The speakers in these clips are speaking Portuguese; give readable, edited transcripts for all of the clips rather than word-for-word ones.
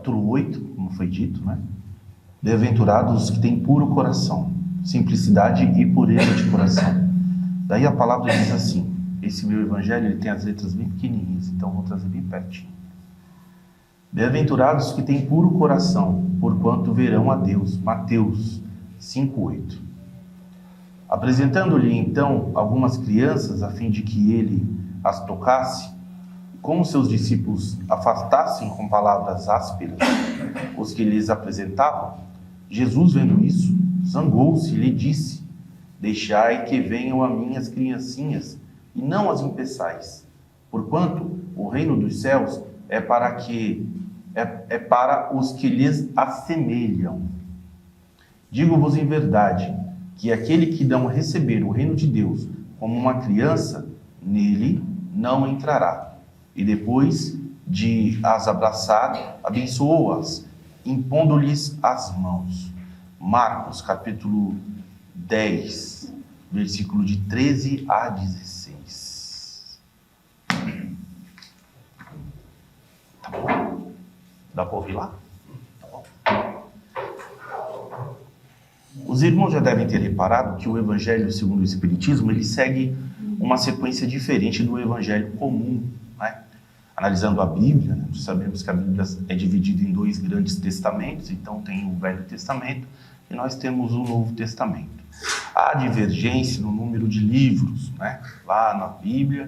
capítulo 8, como foi dito, né? Bem-aventurados os que têm puro coração, simplicidade e pureza de coração. Daí a palavra diz assim, esse meu evangelho ele tem as letras bem pequenininhas, então vou trazer bem pertinho. Bem-aventurados os que têm puro coração, porquanto verão a Deus. Mateus 5:8. Apresentando-lhe então algumas crianças, a fim de que ele as tocasse, como seus discípulos afastassem com palavras ásperas os que lhes apresentavam, Jesus, vendo isso, zangou-se e lhe disse: deixai que venham a mim as criancinhas, e não as impeçais, porquanto o reino dos céus é para os que lhes assemelham. Digo-vos em verdade, que aquele que não receber o reino de Deus como uma criança, nele não entrará. E depois de as abraçar, abençoou-as, impondo-lhes as mãos. Marcos, capítulo 10, versículo de 13 a 16. Tá bom? Dá para ouvir lá? Tá bom. Os irmãos já devem ter reparado que o Evangelho segundo o Espiritismo, ele segue uma sequência diferente do Evangelho comum, né? Analisando a Bíblia, né, nós sabemos que a Bíblia é dividida em 2 grandes testamentos, então tem o Velho Testamento e nós temos o Novo Testamento. Há divergência no número de livros, né? Lá na Bíblia,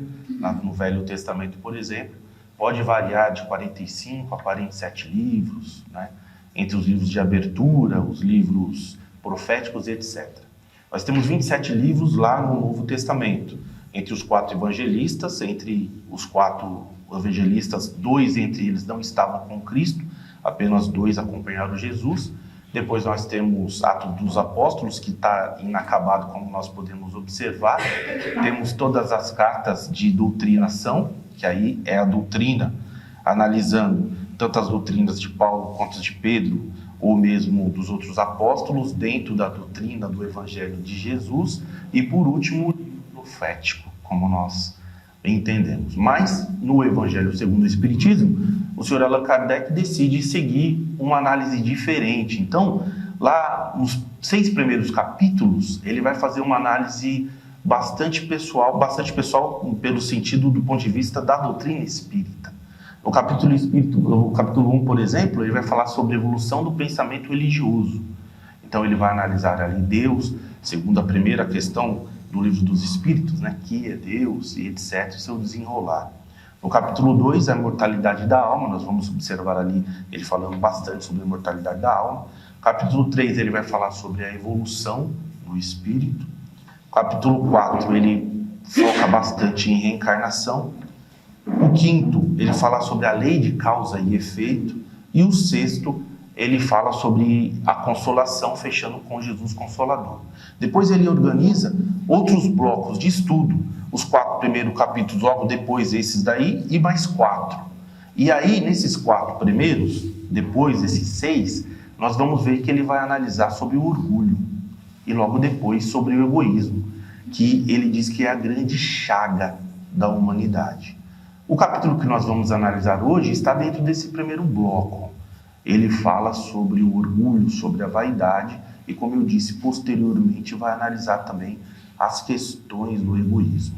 no Velho Testamento, por exemplo, pode variar de 45 a 47 livros, né? Entre os livros de abertura, os livros proféticos, etc. Nós temos 27 livros lá no Novo Testamento, entre os 4 evangelistas, entre os 4 evangelistas, 2 entre eles não estavam com Cristo, apenas 2 acompanharam Jesus. Depois nós temos Atos dos Apóstolos, que está inacabado, como nós podemos observar. Temos todas as cartas de doutrinação, que aí é a doutrina, analisando tanto as doutrinas de Paulo quanto de Pedro, ou mesmo dos outros apóstolos, dentro da doutrina do Evangelho de Jesus. E por último, o livro profético, como nós entendemos. Mas, no Evangelho segundo o Espiritismo, o Sr. Allan Kardec decide seguir uma análise diferente. Então, lá nos 6 primeiros capítulos, ele vai fazer uma análise bastante pessoal pelo sentido do ponto de vista da doutrina espírita. No capítulo 1, por exemplo, ele vai falar sobre a evolução do pensamento religioso. Então, ele vai analisar ali Deus, segundo a primeira questão do Livro dos Espíritos, né, que é Deus e etc, seu desenrolar. No capítulo 2, a imortalidade da alma, nós vamos observar ali ele falando bastante sobre a imortalidade da alma. Capítulo 3, ele vai falar sobre a evolução do espírito. Capítulo 4, ele foca bastante em reencarnação. O 5º, ele fala sobre a lei de causa e efeito. E o 6º, ele fala sobre a consolação, fechando com Jesus Consolador. Depois ele organiza outros blocos de estudo, os 4 primeiros capítulos, logo depois esses daí, e mais 4. E aí, nesses 4 primeiros, depois desses 6, nós vamos ver que ele vai analisar sobre o orgulho, e logo depois sobre o egoísmo, que ele diz que é a grande chaga da humanidade. O capítulo que nós vamos analisar hoje está dentro desse primeiro bloco. Ele fala sobre o orgulho, sobre a vaidade e, como eu disse, posteriormente vai analisar também as questões do egoísmo.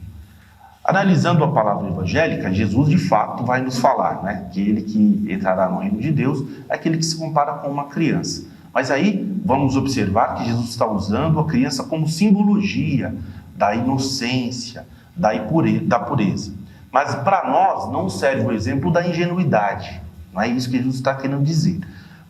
Analisando a palavra evangélica, Jesus de fato vai nos falar, né, que ele que entrará no reino de Deus é aquele que se compara com uma criança. Mas aí vamos observar que Jesus está usando a criança como simbologia da inocência, da pureza. Mas para nós não serve o exemplo da ingenuidade. Não é isso que Jesus está querendo dizer.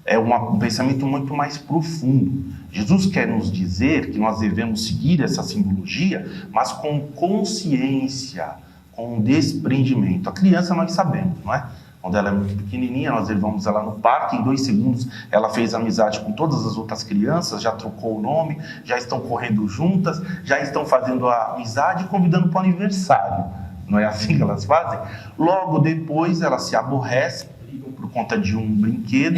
É um pensamento muito mais profundo. Jesus quer nos dizer que nós devemos seguir essa simbologia, mas com consciência, com desprendimento. A criança nós sabemos, não é? Quando ela é muito pequenininha, nós levamos ela no parque, em 2 segundos ela fez amizade com todas as outras crianças, já trocou o nome, já estão correndo juntas, já estão fazendo a amizade e convidando para o aniversário. Não é assim que elas fazem? Logo depois elas se aborrecem por conta de um brinquedo,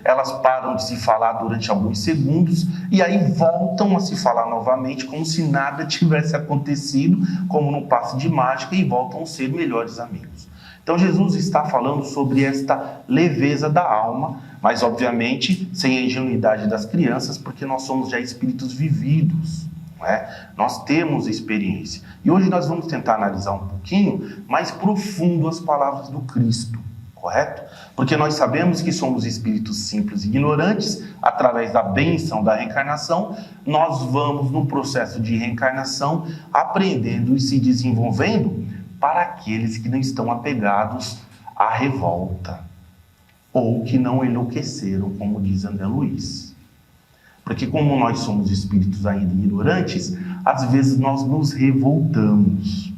elas param de se falar durante alguns segundos e aí voltam a se falar novamente como se nada tivesse acontecido, como num passe de mágica, e voltam a ser melhores amigos. Então Jesus está falando sobre esta leveza da alma, Mas, obviamente, sem a ingenuidade das crianças, porque nós somos já espíritos vividos, não é? Nós temos experiência. E hoje nós vamos tentar analisar um pouquinho mais profundo as palavras do Cristo, correto? Porque nós sabemos que somos espíritos simples e ignorantes. Através da bênção da reencarnação, nós vamos no processo de reencarnação aprendendo e se desenvolvendo para aqueles que não estão apegados à revolta ou que não enlouqueceram, como diz André Luiz. Porque como nós somos espíritos ainda ignorantes, às vezes nós nos revoltamos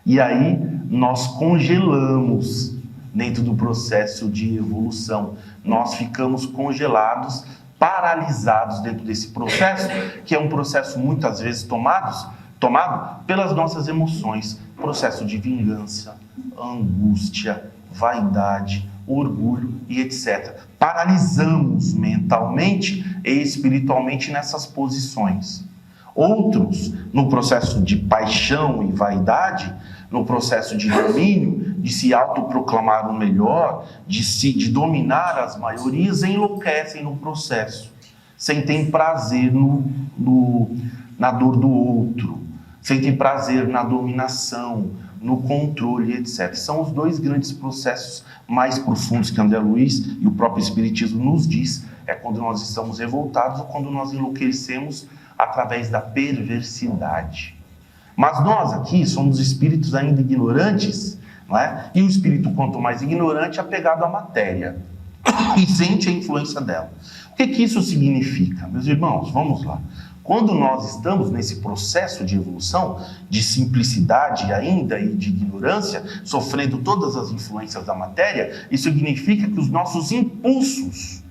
e aí nós congelamos dentro do processo de evolução. Nós ficamos congelados, paralisados dentro desse processo, que é um processo muitas vezes tomado pelas nossas emoções, processo de vingança, angústia, vaidade, orgulho e etc. Paralisamos mentalmente e espiritualmente nessas posições. Outros, no processo de paixão e vaidade, no processo de domínio, de se autoproclamar o melhor, de dominar as maiorias, enlouquecem no processo, sentem prazer na dor do outro, sentem prazer na dominação, no controle, etc. São os dois grandes processos mais profundos que André Luiz e o próprio Espiritismo nos diz, é quando nós estamos revoltados ou quando nós enlouquecemos através da perversidade. Mas nós aqui somos espíritos ainda ignorantes, não é? E o espírito, quanto mais ignorante, é apegado à matéria e sente a influência dela. O que isso significa? Meus irmãos, vamos lá. Quando nós estamos nesse processo de evolução, de simplicidade ainda e de ignorância, sofrendo todas as influências da matéria, isso significa que os nossos impulsos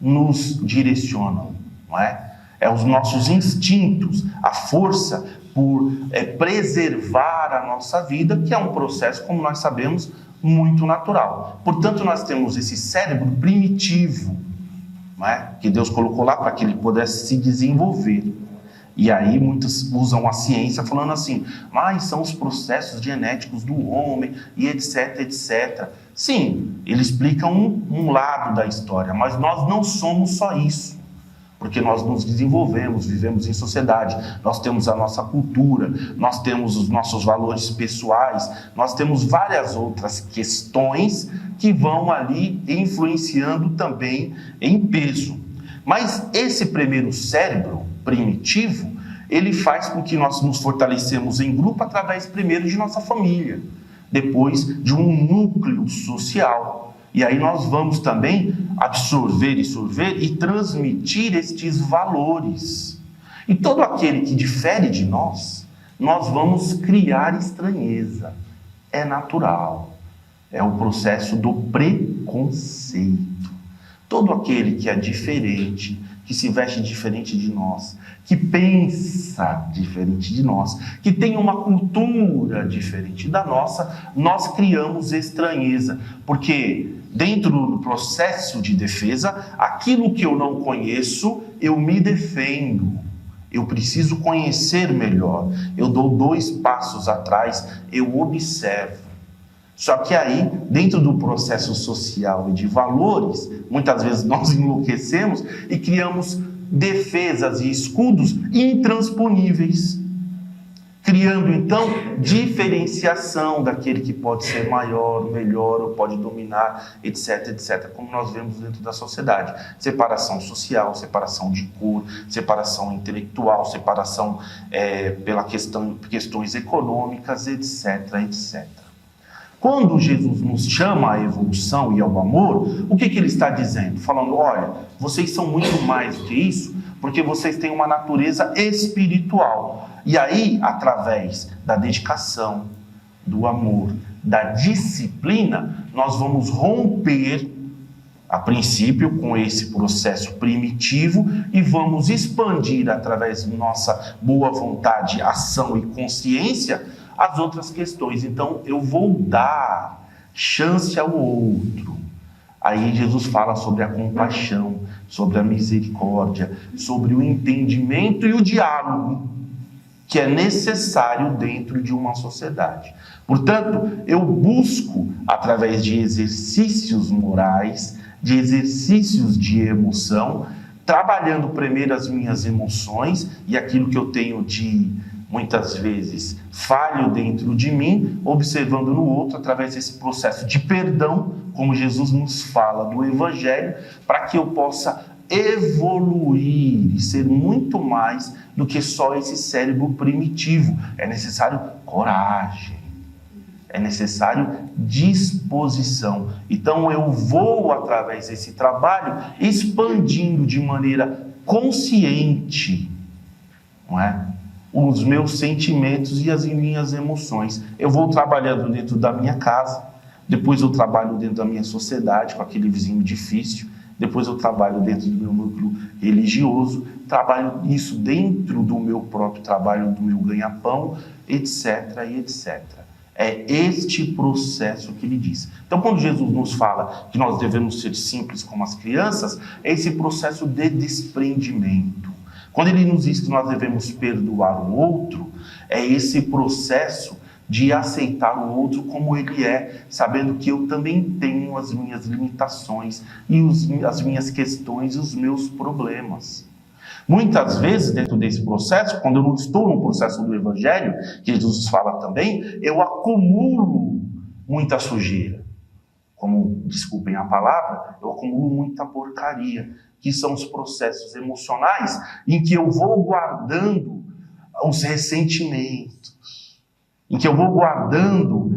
nos direcionam, não é? É os nossos instintos, a força por preservar a nossa vida, que é um processo, como nós sabemos, muito natural. Portanto, nós temos esse cérebro primitivo, não é? Que Deus colocou lá para que ele pudesse se desenvolver. E aí muitos usam a ciência falando assim, mas são os processos genéticos do homem e etc, etc. Sim, ele explica um lado da história, mas nós não somos só isso. Porque nós nos desenvolvemos, vivemos em sociedade, nós temos a nossa cultura, nós temos os nossos valores pessoais, nós temos várias outras questões que vão ali influenciando também em peso. Mas esse primeiro cérebro primitivo, ele faz com que nós nos fortalecemos em grupo através primeiro de nossa família, depois de um núcleo social. E aí nós vamos também absorver e transmitir estes valores. E todo aquele que difere de nós vamos criar estranheza. É natural. É o processo do preconceito. Todo aquele que é diferente, que se veste diferente de nós, que pensa diferente de nós, que tem uma cultura diferente da nossa, nós criamos estranheza. Porque dentro do processo de defesa, aquilo que eu não conheço, eu me defendo. Eu preciso conhecer melhor. Eu dou 2 passos atrás, eu observo. Só que aí, dentro do processo social e de valores, muitas vezes nós enlouquecemos e criamos defesas e escudos intransponíveis, criando então diferenciação daquele que pode ser maior, melhor, ou pode dominar, etc, etc, como nós vemos dentro da sociedade. Separação social, separação de cor, separação intelectual, separação pela questões econômicas, etc, etc. Quando Jesus nos chama à evolução e ao amor, o que ele está dizendo? Falando, olha, vocês são muito mais do que isso, porque vocês têm uma natureza espiritual. E aí, através da dedicação, do amor, da disciplina, nós vamos romper, a princípio, com esse processo primitivo e vamos expandir, através de nossa boa vontade, ação e consciência, as outras questões. Então, eu vou dar chance ao outro. Aí Jesus fala sobre a compaixão, sobre a misericórdia, sobre o entendimento e o diálogo, que é necessário dentro de uma sociedade. Portanto, eu busco, através de exercícios morais, de exercícios de emoção, trabalhando primeiro as minhas emoções e aquilo que eu tenho de, muitas vezes, falho dentro de mim, observando no outro através desse processo de perdão, como Jesus nos fala do Evangelho, para que eu possa evoluir e ser muito mais do que só esse cérebro primitivo. É necessário coragem, é necessário disposição. Então eu vou, através desse trabalho, expandindo de maneira consciente, não é? Os meus sentimentos e as minhas emoções. Eu vou trabalhando dentro da minha casa, depois eu trabalho dentro da minha sociedade, com aquele vizinho difícil, depois eu trabalho dentro do meu núcleo religioso, trabalho isso dentro do meu próprio trabalho, do meu ganha-pão, etc, e etc. É este processo que ele diz. Então, quando Jesus nos fala que nós devemos ser simples como as crianças, é esse processo de desprendimento. Quando ele nos diz que nós devemos perdoar o outro, é esse processo de aceitar o outro como ele é, sabendo que eu também tenho as minhas limitações e as minhas questões e os meus problemas. Muitas vezes, dentro desse processo, quando eu não estou no processo do Evangelho, que Jesus fala também, eu acumulo muita sujeira. Como, desculpem a palavra, eu acumulo muita porcaria, que são os processos emocionais em que eu vou guardando os ressentimentos, em que eu vou guardando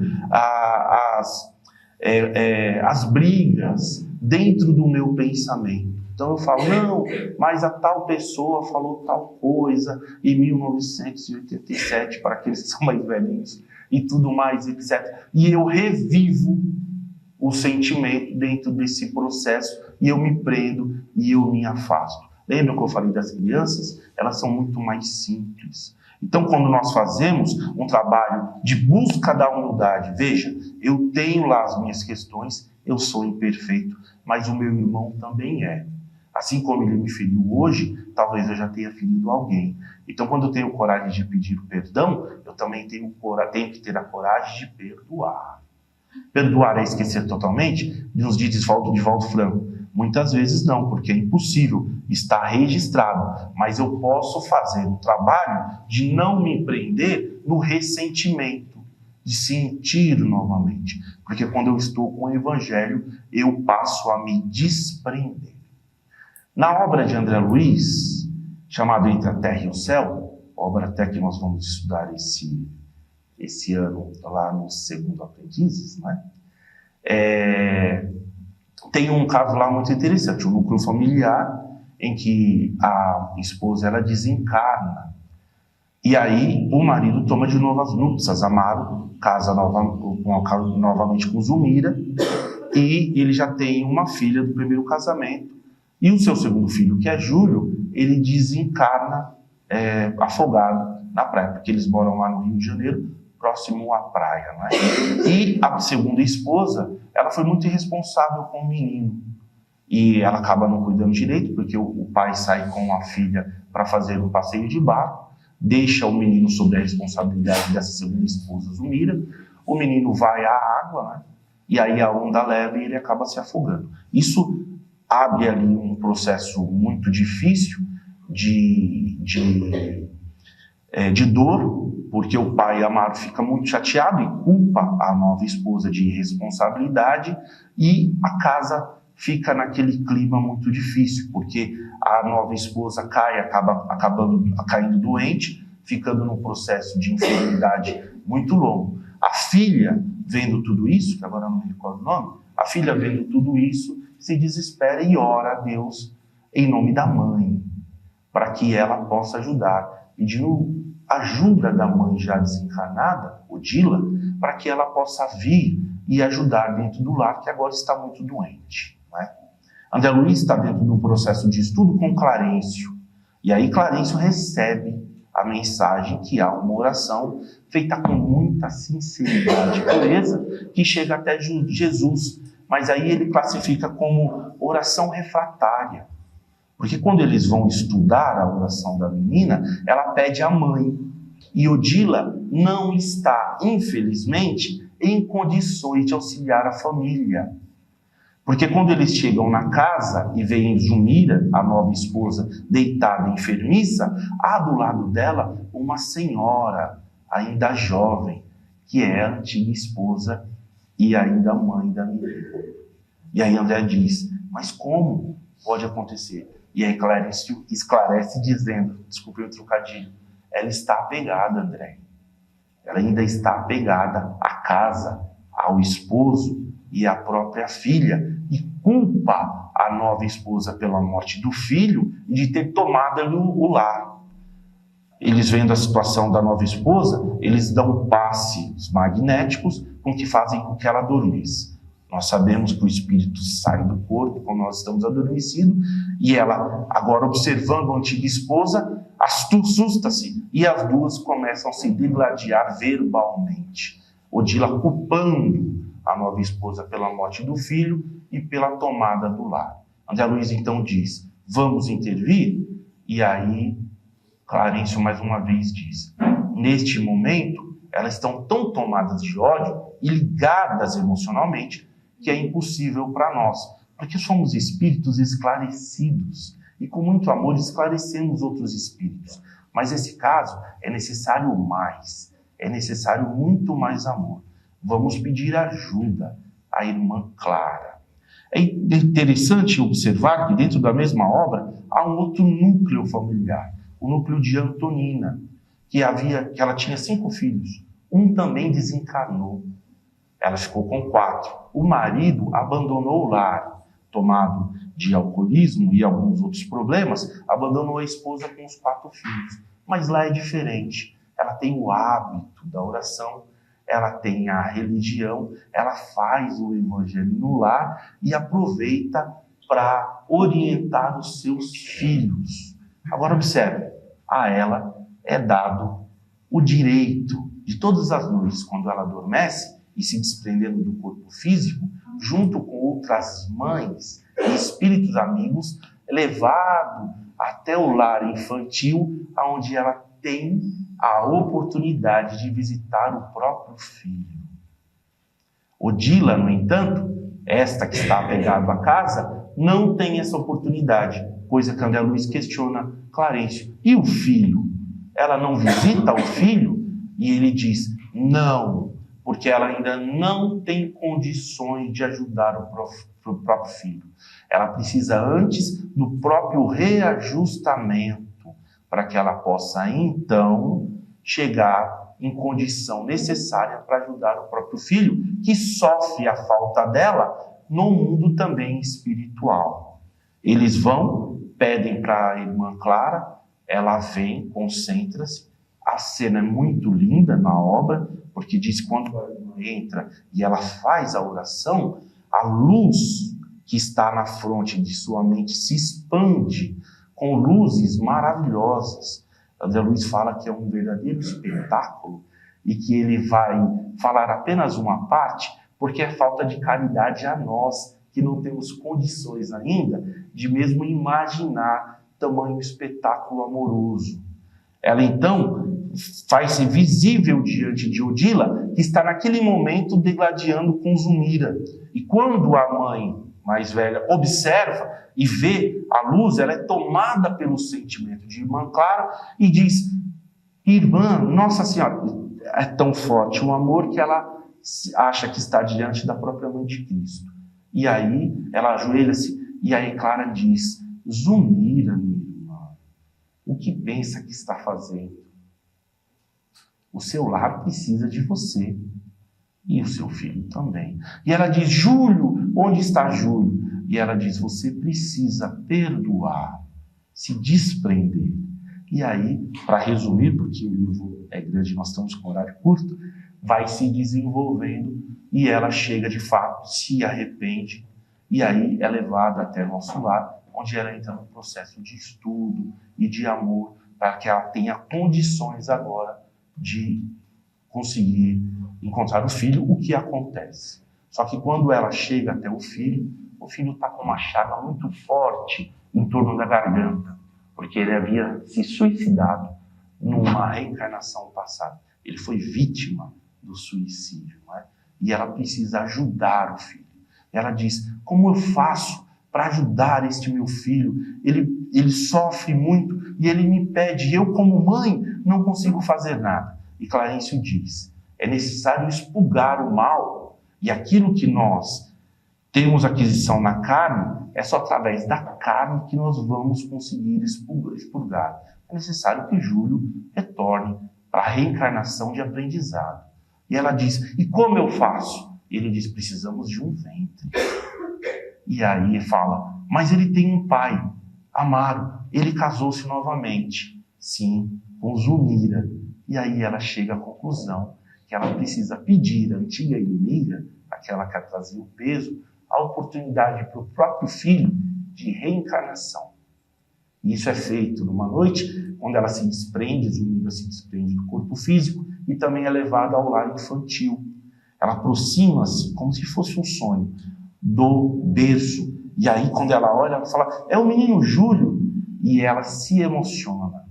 as brigas dentro do meu pensamento. Então eu falo, não, mas a tal pessoa falou tal coisa em 1987, para aqueles que são mais velhinhos, e tudo mais, etc. E eu revivo o sentimento dentro desse processo, e eu me prendo, e eu me afasto. Lembra que eu falei das crianças? Elas são muito mais simples. Então, quando nós fazemos um trabalho de busca da humildade, veja, eu tenho lá as minhas questões, eu sou imperfeito, mas o meu irmão também é. Assim como ele me feriu hoje, talvez eu já tenha ferido alguém. Então, quando eu tenho coragem de pedir perdão, eu também tenho que ter a coragem de perdoar. Perdoar é esquecer totalmente? Nos diz Divaldo Franco. Muitas vezes não, porque é impossível, está registrado. Mas eu posso fazer o trabalho de não me prender no ressentimento, de sentir novamente. Porque quando eu estou com o Evangelho, eu passo a me desprender. Na obra de André Luiz, chamado Entre a Terra e o Céu, obra até que nós vamos estudar esse ano lá no Segundo Aprendizes, né? Tem um caso lá muito interessante, um núcleo familiar em que a esposa ela desencarna e aí o marido toma de novo as núpcias. Amaro casa novamente com Zulmira e ele já tem uma filha do primeiro casamento. E o seu segundo filho, que é Júlio, ele desencarna afogado na praia, porque eles moram lá no Rio de Janeiro, próximo à praia, não é? E a segunda esposa, ela foi muito irresponsável com o menino. E ela acaba não cuidando direito, porque o pai sai com a filha para fazer um passeio de barco, deixa o menino sob a responsabilidade dessa segunda esposa, Zulmira. O menino vai à água, né? E aí a onda leva e ele acaba se afogando. Isso abre ali um processo muito difícil de dor, porque o pai Amaro fica muito chateado e culpa a nova esposa de irresponsabilidade, e a casa fica naquele clima muito difícil, porque a nova esposa acaba caindo doente, ficando num processo de enfermidade muito longo. A filha, vendo tudo isso, que agora eu não me recordo o nome, a filha vendo tudo isso, se desespera e ora a Deus em nome da mãe, para que ela possa ajudar, pedindo ajuda da mãe já desencarnada, Odila, para que ela possa vir e ajudar dentro do lar, que agora está muito doente. Né? André Luiz está dentro de um processo de estudo com Clarencio, e aí Clarencio recebe a mensagem que há uma oração feita com muita sinceridade e pureza, que chega até Jesus, mas aí ele classifica como oração refratária. Porque quando eles vão estudar a oração da menina, ela pede à mãe. E Odila não está, infelizmente, em condições de auxiliar a família. Porque quando eles chegam na casa e veem Zumira, a nova esposa, deitada enfermiça, há do lado dela uma senhora, ainda jovem, que é a antiga esposa e ainda mãe da menina. E aí André diz, mas como pode acontecer? E aí Clarice esclarece dizendo, desculpe o trocadilho, ela está apegada, André. Ela ainda está apegada à casa, ao esposo e à própria filha, e culpa a nova esposa pela morte do filho e de ter tomado o lar. Eles vendo a situação da nova esposa, eles dão passes magnéticos com que fazem com que ela adormeça. Nós sabemos que o espírito sai do corpo quando nós estamos adormecidos, e ela, agora observando a antiga esposa, assusta-se, e as duas começam a se degladiar verbalmente. Odila culpando a nova esposa pela morte do filho e pela tomada do lar. André Luiz então diz, vamos intervir? E aí Clarencio mais uma vez diz, neste momento, elas estão tão tomadas de ódio e ligadas emocionalmente que é impossível para nós, porque somos espíritos esclarecidos e com muito amor esclarecemos outros espíritos. Mas nesse caso é necessário mais, é necessário muito mais amor. Vamos pedir ajuda à irmã Clara. É interessante observar que dentro da mesma obra há um outro núcleo familiar, o núcleo de Antonina, que ela tinha 5 filhos. Um também desencarnou. Ela ficou com 4. O marido abandonou o lar, tomado de alcoolismo e alguns outros problemas, abandonou a esposa com os 4 filhos. Mas lá é diferente. Ela tem o hábito da oração, ela tem a religião, ela faz o evangelho no lar e aproveita para orientar os seus filhos. Agora observe, a ela é dado o direito de todas as noites, quando ela adormece e se desprendendo do corpo físico, junto com outras mães e espíritos amigos, levado até o lar infantil, onde ela tem a oportunidade de visitar o próprio filho. Odila, no entanto, esta que está apegada à casa, não tem essa oportunidade, coisa que André Luiz questiona Clarencio. E o filho? Ela não visita o filho? E ele diz, não, porque ela ainda não tem condições de ajudar o próprio filho. Ela precisa antes do próprio reajustamento, para que ela possa, então, chegar em condição necessária para ajudar o próprio filho, que sofre a falta dela no mundo também espiritual. Eles vão, pedem para a irmã Clara, ela vem, concentra-se. A cena é muito linda na obra, porque diz que quando a irmã entra e ela faz a oração, a luz que está na fronte de sua mente se expande com luzes maravilhosas. André Luiz fala que é um verdadeiro espetáculo e que ele vai falar apenas uma parte, porque é falta de caridade a nós, que não temos condições ainda de mesmo imaginar tamanho espetáculo amoroso. Ela então faz-se visível diante de Odila, que está naquele momento degladiando com Zumira. E quando a mãe mais velha observa e vê a luz, ela é tomada pelo sentimento de irmã Clara e diz, irmã, Nossa Senhora, é tão forte o amor que ela acha que está diante da própria mãe de Cristo. E aí ela ajoelha-se e aí Clara diz, Zumira, minha irmã, o que pensa que está fazendo? O seu lar precisa de você. E o seu filho também. E ela diz, Júlio, onde está Júlio? E ela diz, você precisa perdoar, se desprender. E aí, para resumir, porque o livro é grande, nós estamos com horário curto, vai se desenvolvendo e ela chega de fato, se arrepende, e aí é levada até nosso lar, onde ela entra num processo de estudo e de amor, para que ela tenha condições agora de conseguir encontrar o filho, o que acontece. Só que quando ela chega até o filho está com uma chaga muito forte em torno da garganta, porque ele havia se suicidado numa reencarnação passada. Ele foi vítima do suicídio, não é? E ela precisa ajudar o filho. Ela diz, como eu faço para ajudar este meu filho? Ele sofre muito e ele me pede, eu como mãe não consigo fazer nada. E Clarencio diz, é necessário expurgar o mal, e aquilo que nós temos aquisição na carne, é só através da carne que nós vamos conseguir expurgar. É necessário que Júlio retorne para a reencarnação de aprendizado. E ela diz, e como eu faço? Ele diz, precisamos de um ventre. E aí fala, mas ele tem um pai, Amaro, ele casou-se novamente. Sim, com Zunira. E aí ela chega à conclusão que ela precisa pedir à antiga inimiga, aquela que trazia o peso, a oportunidade para o próprio filho de reencarnação. E isso é feito numa noite, quando ela se desprende, Zunira se desprende do corpo físico e também é levada ao lar infantil. Ela aproxima-se, como se fosse um sonho, do berço. E aí, quando ela olha, ela fala, é o menino Júlio. E ela se emociona.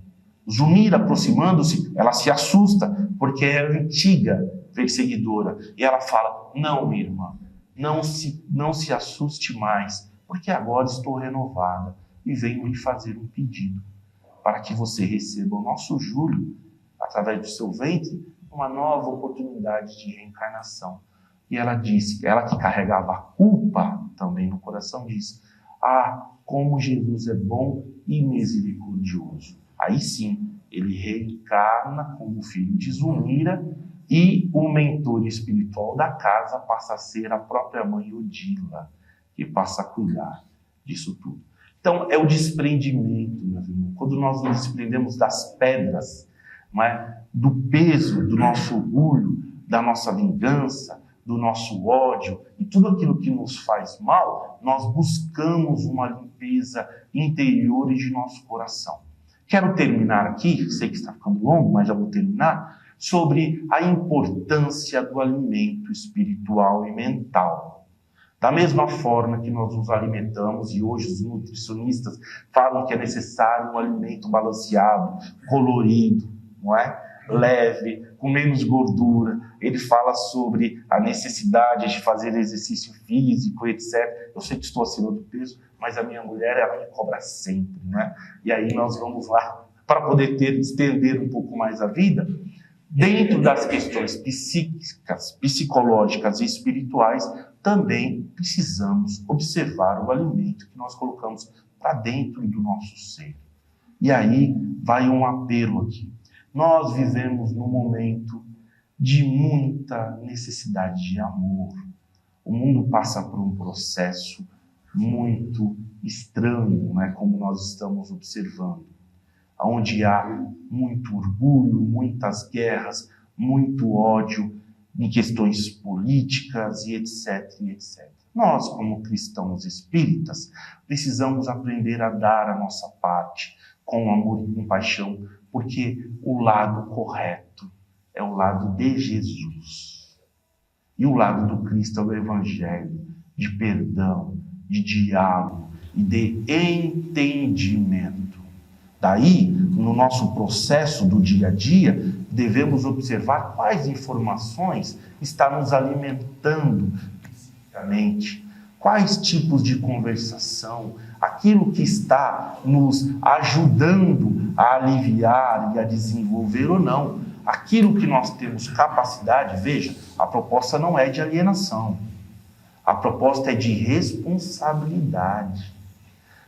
Zunira, aproximando-se, ela se assusta, porque é a antiga perseguidora. E ela fala, não, minha irmã, não se assuste mais, porque agora estou renovada e venho lhe fazer um pedido, para que você receba o nosso Júlio, através do seu ventre, uma nova oportunidade de reencarnação. E ela disse, ela que carregava a culpa também no coração, disse, como Jesus é bom e misericordioso. Aí sim, ele reencarna como filho de Zunira e o mentor espiritual da casa passa a ser a própria mãe Odila, que passa a cuidar disso tudo. Então, é o desprendimento, meu irmão. Quando nós nos desprendemos das pedras, não é? Do peso do nosso orgulho, da nossa vingança, do nosso ódio e tudo aquilo que nos faz mal, nós buscamos uma limpeza interior e de nosso coração. Quero terminar aqui, sei que está ficando longo, mas já vou terminar, sobre a importância do alimento espiritual e mental. Da mesma forma que nós nos alimentamos, e hoje os nutricionistas falam que é necessário um alimento balanceado, colorido, não é? Leve, com menos gordura. Ele fala sobre a necessidade de fazer exercício físico, etc. Eu sei que estou acima do peso, mas a minha mulher, ela me cobra sempre, né? E aí nós vamos lá, para poder estender um pouco mais a vida, dentro das questões psíquicas, psicológicas e espirituais, também precisamos observar o alimento que nós colocamos para dentro do nosso ser. E aí vai um apelo aqui. Nós vivemos num momento de muita necessidade de amor. O mundo passa por um processo muito estranho, né, como nós estamos observando, onde há muito orgulho, muitas guerras, muito ódio em questões políticas e etc, etc. Nós, como cristãos espíritas, precisamos aprender a dar a nossa parte com amor e compaixão, porque o lado correto é o lado de Jesus. E o lado do Cristo é o Evangelho, de perdão, de diálogo e de entendimento. Daí, no nosso processo do dia a dia, devemos observar quais informações estão nos alimentando psiquicamente, quais tipos de conversação, aquilo que está nos ajudando a aliviar e a desenvolver ou não. Aquilo que nós temos capacidade, veja, a proposta não é de alienação. A proposta é de responsabilidade.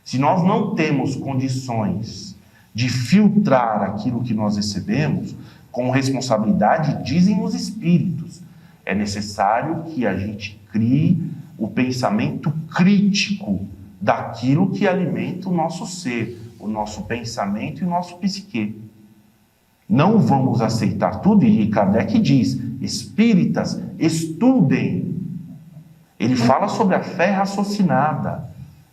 Se nós não temos condições de filtrar aquilo que nós recebemos, com responsabilidade, dizem os espíritos, é necessário que a gente crie o pensamento crítico daquilo que alimenta o nosso ser, o nosso pensamento e o nosso psique. Não vamos aceitar tudo, e Kardec diz, espíritas, estudem. Ele fala sobre a fé raciocinada.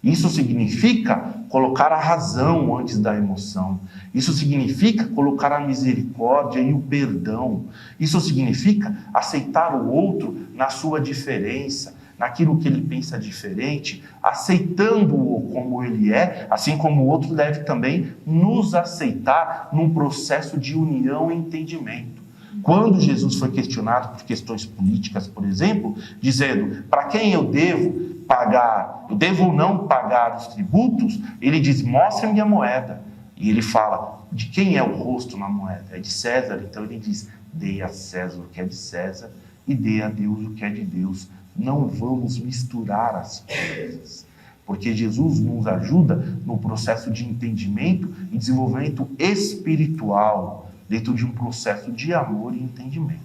Isso significa colocar a razão antes da emoção. Isso significa colocar a misericórdia e o perdão. Isso significa aceitar o outro na sua diferença, naquilo que ele pensa diferente, aceitando-o como ele é, assim como o outro deve também nos aceitar num processo de união e entendimento. Quando Jesus foi questionado por questões políticas, por exemplo, dizendo, para quem eu devo pagar, eu devo ou não pagar os tributos, ele diz, mostre-me a moeda. E ele fala, de quem é o rosto na moeda? É de César. Então ele diz, dê a César o que é de César e dê a Deus o que é de Deus. Não vamos misturar as coisas, porque Jesus nos ajuda no processo de entendimento e desenvolvimento espiritual, dentro de um processo de amor e entendimento.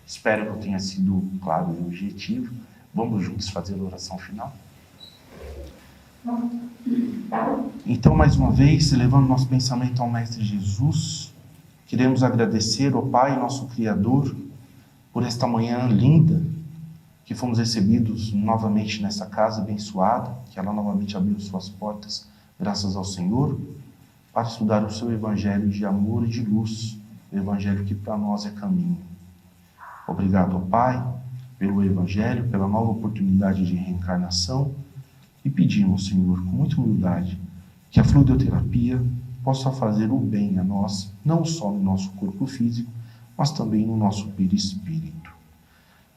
Espero que eu tenha sido claro e objetivo. Vamos juntos fazer a oração final? Então, mais uma vez, levando nosso pensamento ao Mestre Jesus, queremos agradecer ao Pai, nosso Criador, por esta manhã linda, que fomos recebidos novamente nessa casa abençoada, que ela novamente abriu suas portas, graças ao Senhor, para estudar o seu Evangelho de amor e de luz, o Evangelho que para nós é caminho. Obrigado ao Pai, pelo Evangelho, pela nova oportunidade de reencarnação, e pedimos, Senhor, com muita humildade, que a fluidoterapia possa fazer o bem a nós, não só no nosso corpo físico, mas também no nosso perispírito.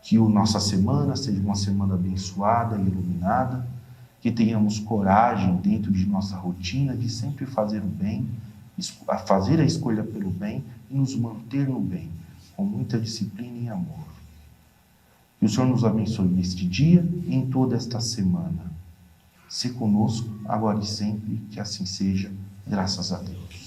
Que a nossa semana seja uma semana abençoada e iluminada, que tenhamos coragem dentro de nossa rotina de sempre fazer o bem, fazer a escolha pelo bem e nos manter no bem, com muita disciplina e amor. Que o Senhor nos abençoe neste dia e em toda esta semana. Se conosco, agora e sempre, que assim seja, graças a Deus.